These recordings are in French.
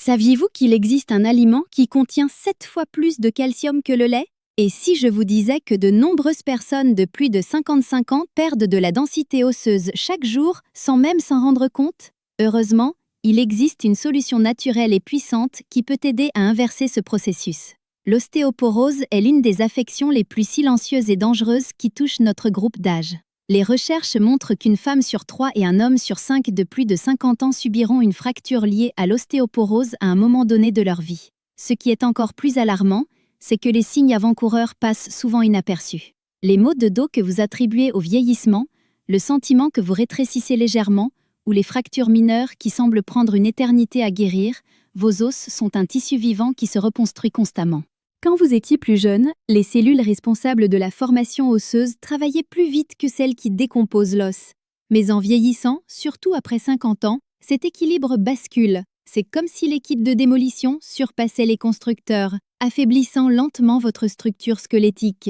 Saviez-vous qu'il existe un aliment qui contient 7 fois plus de calcium que le lait? Et si je vous disais que de nombreuses personnes de plus de 55 ans perdent de la densité osseuse chaque jour sans même s'en rendre compte? Heureusement, il existe une solution naturelle et puissante qui peut aider à inverser ce processus. L'ostéoporose est l'une des affections les plus silencieuses et dangereuses qui touchent notre groupe d'âge. Les recherches montrent qu'une femme sur 3 et un homme sur 5 de plus de 50 ans subiront une fracture liée à l'ostéoporose à un moment donné de leur vie. Ce qui est encore plus alarmant, c'est que les signes avant-coureurs passent souvent inaperçus. Les maux de dos que vous attribuez au vieillissement, le sentiment que vous rétrécissez légèrement, ou les fractures mineures qui semblent prendre une éternité à guérir, vos os sont un tissu vivant qui se reconstruit constamment. Quand vous étiez plus jeune, les cellules responsables de la formation osseuse travaillaient plus vite que celles qui décomposent l'os. Mais en vieillissant, surtout après 50 ans, cet équilibre bascule. C'est comme si l'équipe de démolition surpassait les constructeurs, affaiblissant lentement votre structure squelettique.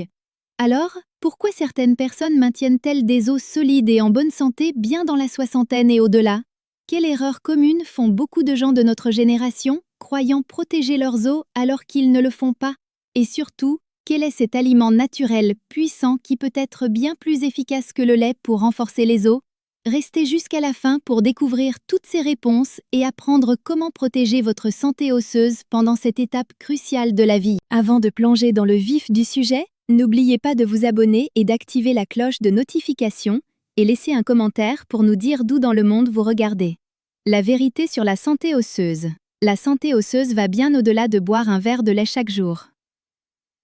Alors, pourquoi certaines personnes maintiennent-elles des os solides et en bonne santé bien dans la soixantaine et au-delà? Quelle erreur commune font beaucoup de gens de notre génération, croyant protéger leurs os alors qu'ils ne le font pas? Et surtout, quel est cet aliment naturel, puissant qui peut être bien plus efficace que le lait pour renforcer les os? Restez jusqu'à la fin pour découvrir toutes ces réponses et apprendre comment protéger votre santé osseuse pendant cette étape cruciale de la vie. Avant de plonger dans le vif du sujet, n'oubliez pas de vous abonner et d'activer la cloche de notification et laissez un commentaire pour nous dire d'où dans le monde vous regardez. La vérité sur la santé osseuse. La santé osseuse va bien au-delà de boire un verre de lait chaque jour.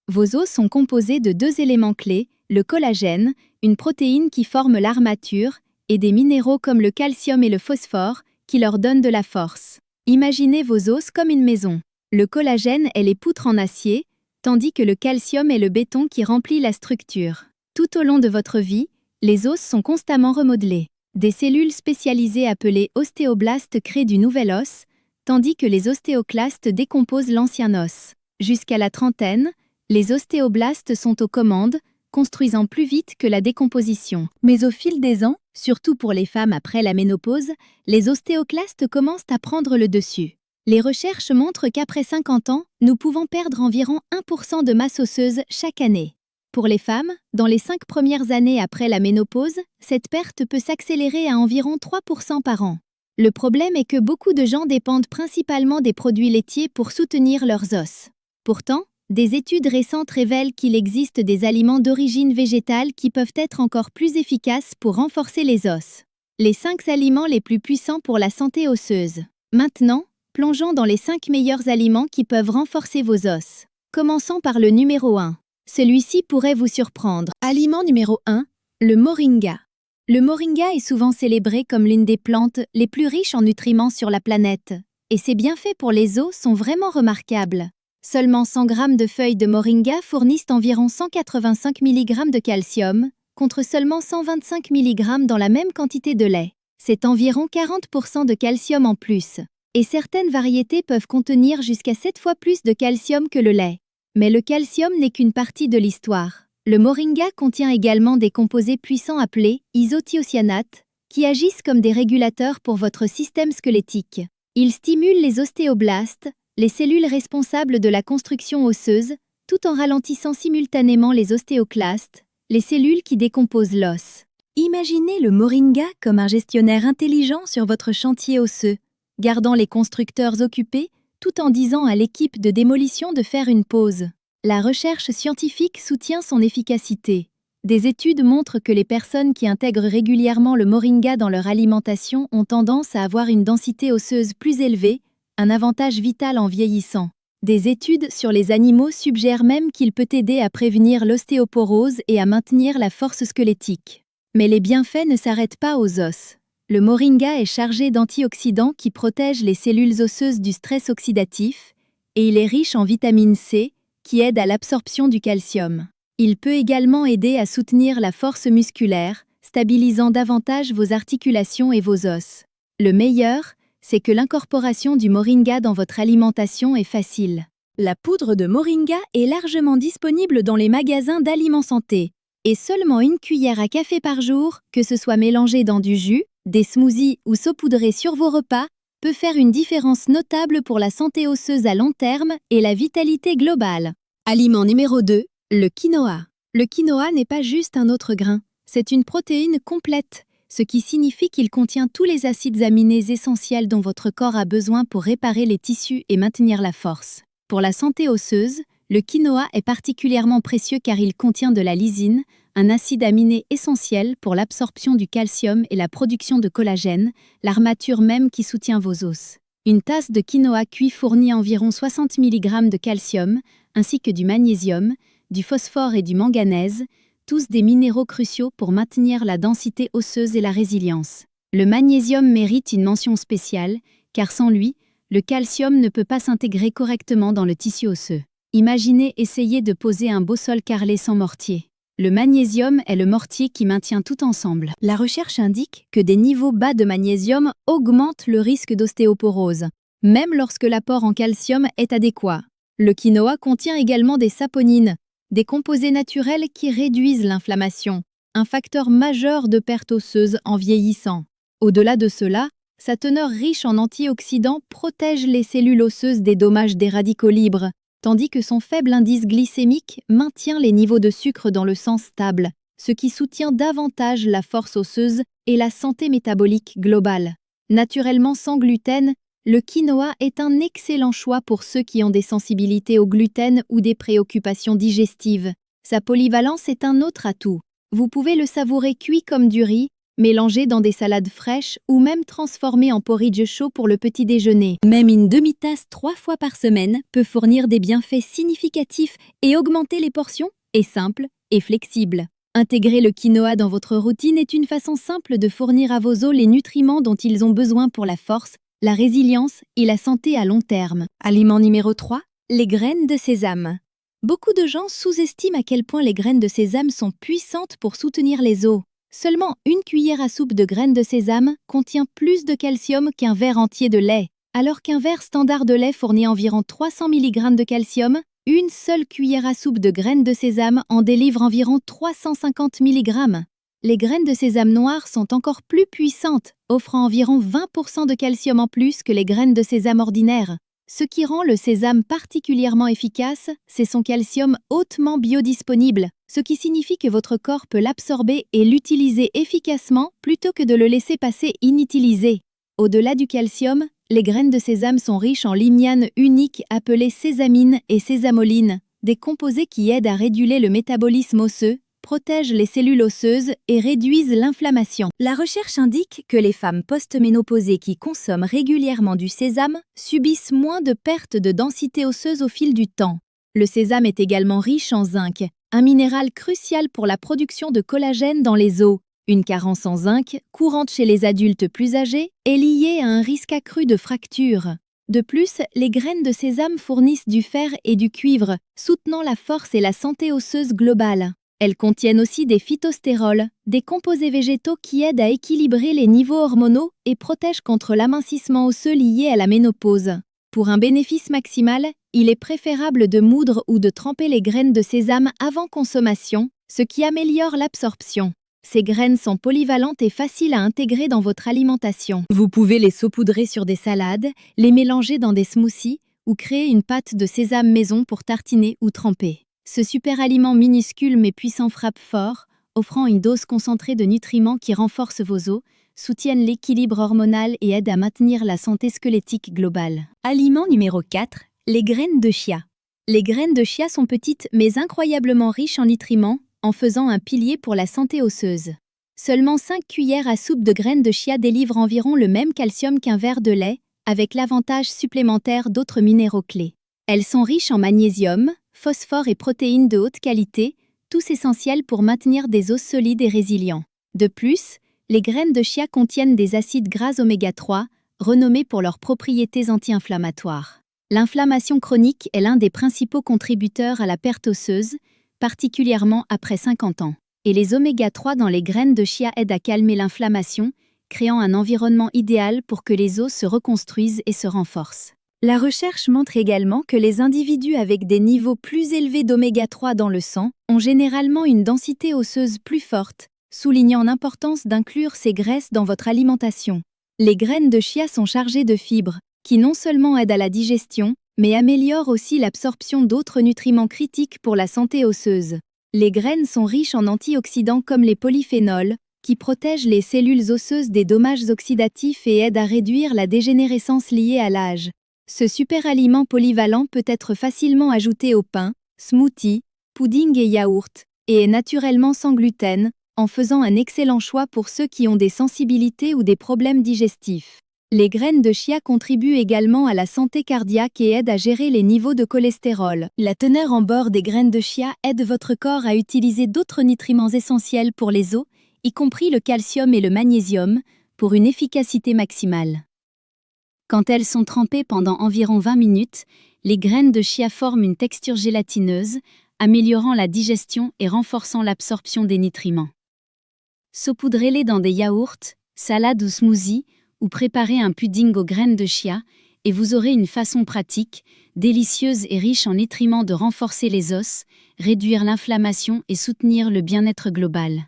Vos os sont composés de 2 éléments clés, le collagène, une protéine qui forme l'armature, et des minéraux comme le calcium et le phosphore, qui leur donnent de la force. Imaginez vos os comme une maison. Le collagène est les poutres en acier, tandis que le calcium est le béton qui remplit la structure. Tout au long de votre vie, les os sont constamment remodelés. Des cellules spécialisées appelées ostéoblastes créent du nouvel os, tandis que les ostéoclastes décomposent l'ancien os. Jusqu'à la trentaine, les ostéoblastes sont aux commandes, construisant plus vite que la décomposition. Mais au fil des ans, surtout pour les femmes après la ménopause, les ostéoclastes commencent à prendre le dessus. Les recherches montrent qu'après 50 ans, nous pouvons perdre environ 1% de masse osseuse chaque année. Pour les femmes, dans les 5 premières années après la ménopause, cette perte peut s'accélérer à environ 3% par an. Le problème est que beaucoup de gens dépendent principalement des produits laitiers pour soutenir leurs os. Pourtant, des études récentes révèlent qu'il existe des aliments d'origine végétale qui peuvent être encore plus efficaces pour renforcer les os. Les 5 aliments les plus puissants pour la santé osseuse. Maintenant, plongeons dans les 5 meilleurs aliments qui peuvent renforcer vos os. Commençons par le numéro 1. Celui-ci pourrait vous surprendre. Aliment numéro 1, le moringa. Le moringa est souvent célébré comme l'une des plantes les plus riches en nutriments sur la planète. Et ses bienfaits pour les os sont vraiment remarquables. Seulement 100 g de feuilles de moringa fournissent environ 185 mg de calcium, contre seulement 125 mg dans la même quantité de lait. C'est environ 40% de calcium en plus. Et certaines variétés peuvent contenir jusqu'à 7 fois plus de calcium que le lait. Mais le calcium n'est qu'une partie de l'histoire. Le moringa contient également des composés puissants appelés isothiocyanates, qui agissent comme des régulateurs pour votre système squelettique. Ils stimulent les ostéoblastes, les cellules responsables de la construction osseuse, tout en ralentissant simultanément les ostéoclastes, les cellules qui décomposent l'os. Imaginez le moringa comme un gestionnaire intelligent sur votre chantier osseux, gardant les constructeurs occupés tout en disant à l'équipe de démolition de faire une pause. La recherche scientifique soutient son efficacité. Des études montrent que les personnes qui intègrent régulièrement le moringa dans leur alimentation ont tendance à avoir une densité osseuse plus élevée, un avantage vital en vieillissant. Des études sur les animaux suggèrent même qu'il peut aider à prévenir l'ostéoporose et à maintenir la force squelettique. Mais les bienfaits ne s'arrêtent pas aux os. Le moringa est chargé d'antioxydants qui protègent les cellules osseuses du stress oxydatif, et il est riche en vitamine C, qui aide à l'absorption du calcium. Il peut également aider à soutenir la force musculaire, stabilisant davantage vos articulations et vos os. Le meilleur, c'est que l'incorporation du moringa dans votre alimentation est facile. La poudre de moringa est largement disponible dans les magasins d'aliments santé. Et seulement une cuillère à café par jour, que ce soit mélangée dans du jus, des smoothies ou saupoudrée sur vos repas, peut faire une différence notable pour la santé osseuse à long terme et la vitalité globale. Aliment numéro 2, le quinoa. Le quinoa n'est pas juste un autre grain, c'est une protéine complète, ce qui signifie qu'il contient tous les acides aminés essentiels dont votre corps a besoin pour réparer les tissus et maintenir la force. Pour la santé osseuse, le quinoa est particulièrement précieux car il contient de la lysine, un acide aminé essentiel pour l'absorption du calcium et la production de collagène, l'armature même qui soutient vos os. Une tasse de quinoa cuit fournit environ 60 mg de calcium, ainsi que du magnésium, du phosphore et du manganèse, tous des minéraux cruciaux pour maintenir la densité osseuse et la résilience. Le magnésium mérite une mention spéciale, car sans lui, le calcium ne peut pas s'intégrer correctement dans le tissu osseux. Imaginez essayer de poser un beau sol carrelé sans mortier. Le magnésium est le mortier qui maintient tout ensemble. La recherche indique que des niveaux bas de magnésium augmentent le risque d'ostéoporose, même lorsque l'apport en calcium est adéquat. Le quinoa contient également des saponines, des composés naturels qui réduisent l'inflammation, un facteur majeur de perte osseuse en vieillissant. Au-delà de cela, sa teneur riche en antioxydants protège les cellules osseuses des dommages des radicaux libres, tandis que son faible indice glycémique maintient les niveaux de sucre dans le sang stable, ce qui soutient davantage la force osseuse et la santé métabolique globale. Naturellement sans gluten, le quinoa est un excellent choix pour ceux qui ont des sensibilités au gluten ou des préoccupations digestives. Sa polyvalence est un autre atout. Vous pouvez le savourer cuit comme du riz, mélangé dans des salades fraîches ou même transformé en porridge chaud pour le petit déjeuner. Même une demi-tasse 3 fois par semaine peut fournir des bienfaits significatifs et augmenter les portions est simple et flexible. Intégrer le quinoa dans votre routine est une façon simple de fournir à vos os les nutriments dont ils ont besoin pour la force, la résilience et la santé à long terme. Aliment numéro 3, les graines de sésame. Beaucoup de gens sous-estiment à quel point les graines de sésame sont puissantes pour soutenir les os. Seulement une cuillère à soupe de graines de sésame contient plus de calcium qu'un verre entier de lait. Alors qu'un verre standard de lait fournit environ 300 mg de calcium, une seule cuillère à soupe de graines de sésame en délivre environ 350 mg. Les graines de sésame noires sont encore plus puissantes, offrant environ 20% de calcium en plus que les graines de sésame ordinaires. Ce qui rend le sésame particulièrement efficace, c'est son calcium hautement biodisponible, ce qui signifie que votre corps peut l'absorber et l'utiliser efficacement plutôt que de le laisser passer inutilisé. Au-delà du calcium, les graines de sésame sont riches en lignanes uniques appelées sésamine et sésamoline, des composés qui aident à réguler le métabolisme osseux, protègent les cellules osseuses et réduisent l'inflammation. La recherche indique que les femmes post-ménopausées qui consomment régulièrement du sésame subissent moins de pertes de densité osseuse au fil du temps. Le sésame est également riche en zinc, un minéral crucial pour la production de collagène dans les os. Une carence en zinc, courante chez les adultes plus âgés, est liée à un risque accru de fractures. De plus, les graines de sésame fournissent du fer et du cuivre, soutenant la force et la santé osseuse globale. Elles contiennent aussi des phytostérols, des composés végétaux qui aident à équilibrer les niveaux hormonaux et protègent contre l'amincissement osseux lié à la ménopause. Pour un bénéfice maximal, il est préférable de moudre ou de tremper les graines de sésame avant consommation, ce qui améliore l'absorption. Ces graines sont polyvalentes et faciles à intégrer dans votre alimentation. Vous pouvez les saupoudrer sur des salades, les mélanger dans des smoothies ou créer une pâte de sésame maison pour tartiner ou tremper. Ce super aliment minuscule mais puissant frappe fort, offrant une dose concentrée de nutriments qui renforcent vos os, soutiennent l'équilibre hormonal et aident à maintenir la santé squelettique globale. Aliment numéro 4, les graines de chia. Les graines de chia sont petites mais incroyablement riches en nutriments, en faisant un pilier pour la santé osseuse. Seulement 5 cuillères à soupe de graines de chia délivrent environ le même calcium qu'un verre de lait, avec l'avantage supplémentaire d'autres minéraux clés. Elles sont riches en magnésium, phosphore et protéines de haute qualité, tous essentiels pour maintenir des os solides et résilients. De plus, les graines de chia contiennent des acides gras oméga 3, renommés pour leurs propriétés anti-inflammatoires. L'inflammation chronique est l'un des principaux contributeurs à la perte osseuse, particulièrement après 50 ans. Et les oméga 3 dans les graines de chia aident à calmer l'inflammation, créant un environnement idéal pour que les os se reconstruisent et se renforcent. La recherche montre également que les individus avec des niveaux plus élevés d'oméga 3 dans le sang ont généralement une densité osseuse plus forte, soulignant l'importance d'inclure ces graisses dans votre alimentation. Les graines de chia sont chargées de fibres, qui non seulement aident à la digestion, mais améliorent aussi l'absorption d'autres nutriments critiques pour la santé osseuse. Les graines sont riches en antioxydants comme les polyphénols, qui protègent les cellules osseuses des dommages oxydatifs et aident à réduire la dégénérescence liée à l'âge. Ce super aliment polyvalent peut être facilement ajouté au pain, smoothie, pudding et yaourt, et est naturellement sans gluten, en faisant un excellent choix pour ceux qui ont des sensibilités ou des problèmes digestifs. Les graines de chia contribuent également à la santé cardiaque et aident à gérer les niveaux de cholestérol. La teneur en bord des graines de chia aide votre corps à utiliser d'autres nutriments essentiels pour les os, y compris le calcium et le magnésium, pour une efficacité maximale. Quand elles sont trempées pendant environ 20 minutes, les graines de chia forment une texture gélatineuse, améliorant la digestion et renforçant l'absorption des nutriments. Saupoudrez-les dans des yaourts, salades ou smoothies, ou préparez un pudding aux graines de chia, et vous aurez une façon pratique, délicieuse et riche en nutriments de renforcer les os, réduire l'inflammation et soutenir le bien-être global.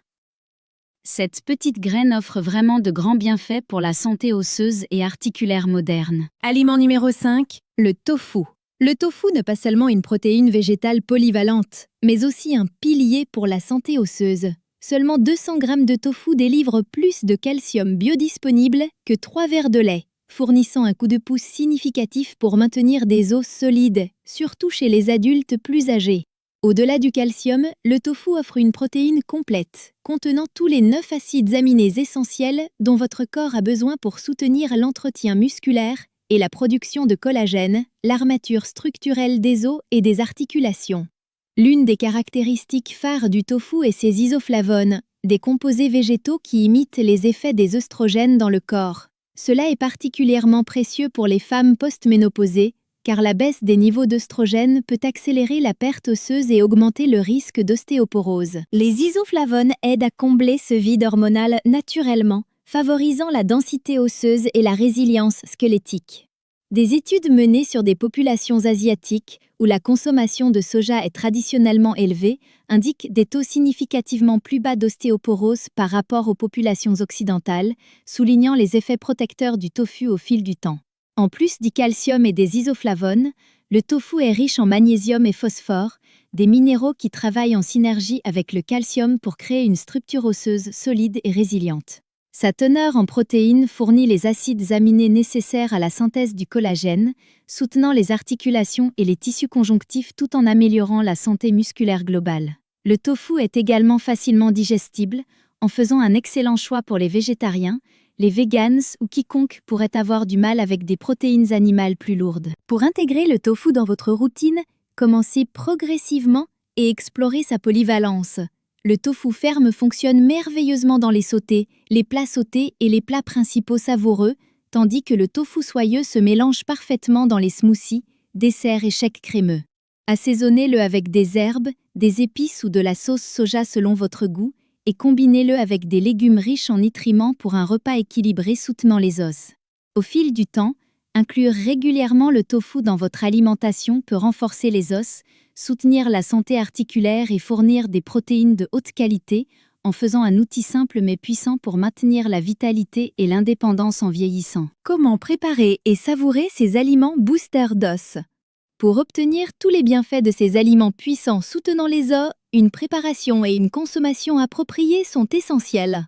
Cette petite graine offre vraiment de grands bienfaits pour la santé osseuse et articulaire moderne. Aliment numéro 5, le tofu. Le tofu n'est pas seulement une protéine végétale polyvalente, mais aussi un pilier pour la santé osseuse. Seulement 200 g de tofu délivrent plus de calcium biodisponible que 3 verres de lait, fournissant un coup de pouce significatif pour maintenir des os solides, surtout chez les adultes plus âgés. Au-delà du calcium, le tofu offre une protéine complète, contenant tous les 9 acides aminés essentiels dont votre corps a besoin pour soutenir l'entretien musculaire et la production de collagène, l'armature structurelle des os et des articulations. L'une des caractéristiques phares du tofu est ses isoflavones, des composés végétaux qui imitent les effets des œstrogènes dans le corps. Cela est particulièrement précieux pour les femmes post-ménopausées, car la baisse des niveaux d'œstrogènes peut accélérer la perte osseuse et augmenter le risque d'ostéoporose. Les isoflavones aident à combler ce vide hormonal naturellement, favorisant la densité osseuse et la résilience squelettique. Des études menées sur des populations asiatiques, où la consommation de soja est traditionnellement élevée, indiquent des taux significativement plus bas d'ostéoporose par rapport aux populations occidentales, soulignant les effets protecteurs du tofu au fil du temps. En plus du calcium et des isoflavones, le tofu est riche en magnésium et phosphore, des minéraux qui travaillent en synergie avec le calcium pour créer une structure osseuse solide et résiliente. Sa teneur en protéines fournit les acides aminés nécessaires à la synthèse du collagène, soutenant les articulations et les tissus conjonctifs tout en améliorant la santé musculaire globale. Le tofu est également facilement digestible, en faisant un excellent choix pour les végétariens, les vegans ou quiconque pourrait avoir du mal avec des protéines animales plus lourdes. Pour intégrer le tofu dans votre routine, commencez progressivement et explorez sa polyvalence. Le tofu ferme fonctionne merveilleusement dans les sautés, les plats sautés et les plats principaux savoureux, tandis que le tofu soyeux se mélange parfaitement dans les smoothies, desserts et shakes crémeux. Assaisonnez-le avec des herbes, des épices ou de la sauce soja selon votre goût, et combinez-le avec des légumes riches en nutriments pour un repas équilibré soutenant les os. Au fil du temps, inclure régulièrement le tofu dans votre alimentation peut renforcer les os, soutenir la santé articulaire et fournir des protéines de haute qualité, en faisant un outil simple mais puissant pour maintenir la vitalité et l'indépendance en vieillissant. Comment préparer et savourer ces aliments booster d'os? Pour obtenir tous les bienfaits de ces aliments puissants soutenant les os, une préparation et une consommation appropriées sont essentielles.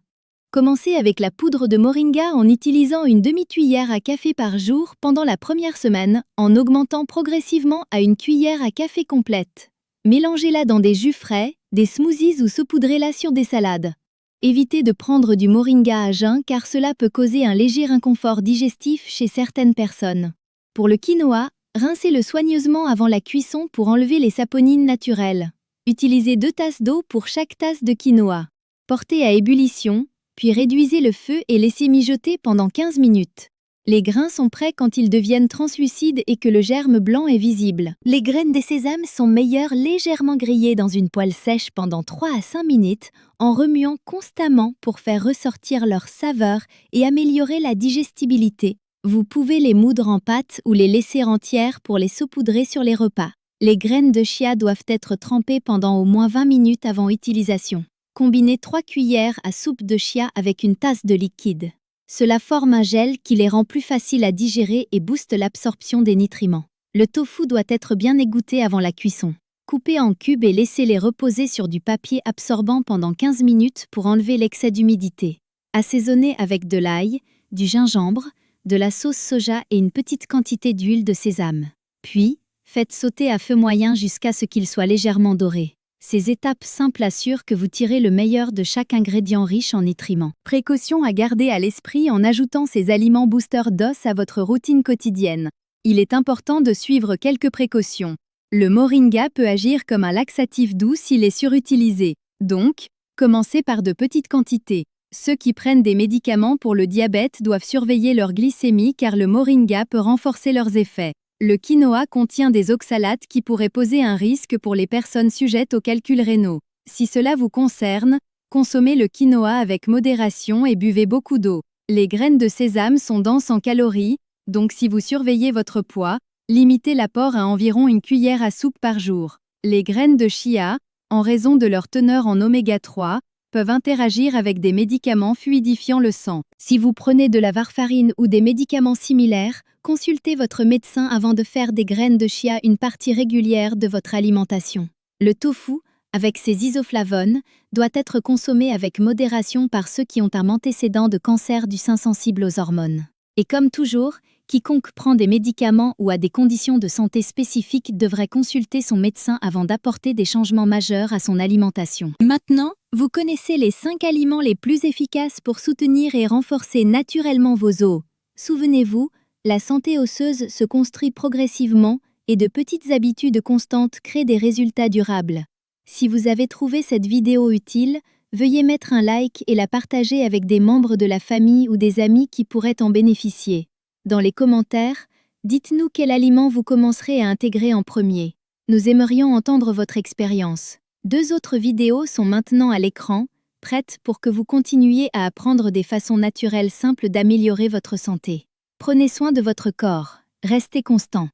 Commencez avec la poudre de moringa en utilisant une demi-cuillère à café par jour pendant la première semaine, en augmentant progressivement à une cuillère à café complète. Mélangez-la dans des jus frais, des smoothies ou saupoudrez-la sur des salades. Évitez de prendre du moringa à jeun car cela peut causer un léger inconfort digestif chez certaines personnes. Pour le quinoa, rincez-le soigneusement avant la cuisson pour enlever les saponines naturelles. Utilisez 2 tasses d'eau pour chaque tasse de quinoa. Portez à ébullition, puis réduisez le feu et laissez mijoter pendant 15 minutes. Les grains sont prêts quand ils deviennent translucides et que le germe blanc est visible. Les graines de sésame sont meilleures légèrement grillées dans une poêle sèche pendant 3 à 5 minutes en remuant constamment pour faire ressortir leur saveur et améliorer la digestibilité. Vous pouvez les moudre en pâte ou les laisser entières pour les saupoudrer sur les repas. Les graines de chia doivent être trempées pendant au moins 20 minutes avant utilisation. Combinez 3 cuillères à soupe de chia avec une tasse de liquide. Cela forme un gel qui les rend plus faciles à digérer et booste l'absorption des nutriments. Le tofu doit être bien égoutté avant la cuisson. Coupez en cubes et laissez-les reposer sur du papier absorbant pendant 15 minutes pour enlever l'excès d'humidité. Assaisonnez avec de l'ail, du gingembre, de la sauce soja et une petite quantité d'huile de sésame. Puis, faites sauter à feu moyen jusqu'à ce qu'il soit légèrement doré. Ces étapes simples assurent que vous tirez le meilleur de chaque ingrédient riche en nutriments. Précaution à garder à l'esprit en ajoutant ces aliments boosters d'os à votre routine quotidienne. Il est important de suivre quelques précautions. Le moringa peut agir comme un laxatif doux s'il est surutilisé. Donc, commencez par de petites quantités. Ceux qui prennent des médicaments pour le diabète doivent surveiller leur glycémie car le moringa peut renforcer leurs effets. Le quinoa contient des oxalates qui pourraient poser un risque pour les personnes sujettes aux calculs rénaux. Si cela vous concerne, consommez le quinoa avec modération et buvez beaucoup d'eau. Les graines de sésame sont denses en calories, donc si vous surveillez votre poids, limitez l'apport à environ une cuillère à soupe par jour. Les graines de chia, en raison de leur teneur en oméga 3, peuvent interagir avec des médicaments fluidifiant le sang. Si vous prenez de la warfarine ou des médicaments similaires, consultez votre médecin avant de faire des graines de chia une partie régulière de votre alimentation. Le tofu, avec ses isoflavones, doit être consommé avec modération par ceux qui ont un antécédent de cancer du sein sensible aux hormones. Et comme toujours, quiconque prend des médicaments ou a des conditions de santé spécifiques devrait consulter son médecin avant d'apporter des changements majeurs à son alimentation. Maintenant, vous connaissez les 5 aliments les plus efficaces pour soutenir et renforcer naturellement vos os. Souvenez-vous, la santé osseuse se construit progressivement et de petites habitudes constantes créent des résultats durables. Si vous avez trouvé cette vidéo utile, veuillez mettre un like et la partager avec des membres de la famille ou des amis qui pourraient en bénéficier. Dans les commentaires, dites-nous quel aliment vous commencerez à intégrer en premier. Nous aimerions entendre votre expérience. 2 autres vidéos sont maintenant à l'écran, prêtes pour que vous continuiez à apprendre des façons naturelles simples d'améliorer votre santé. Prenez soin de votre corps, restez constant.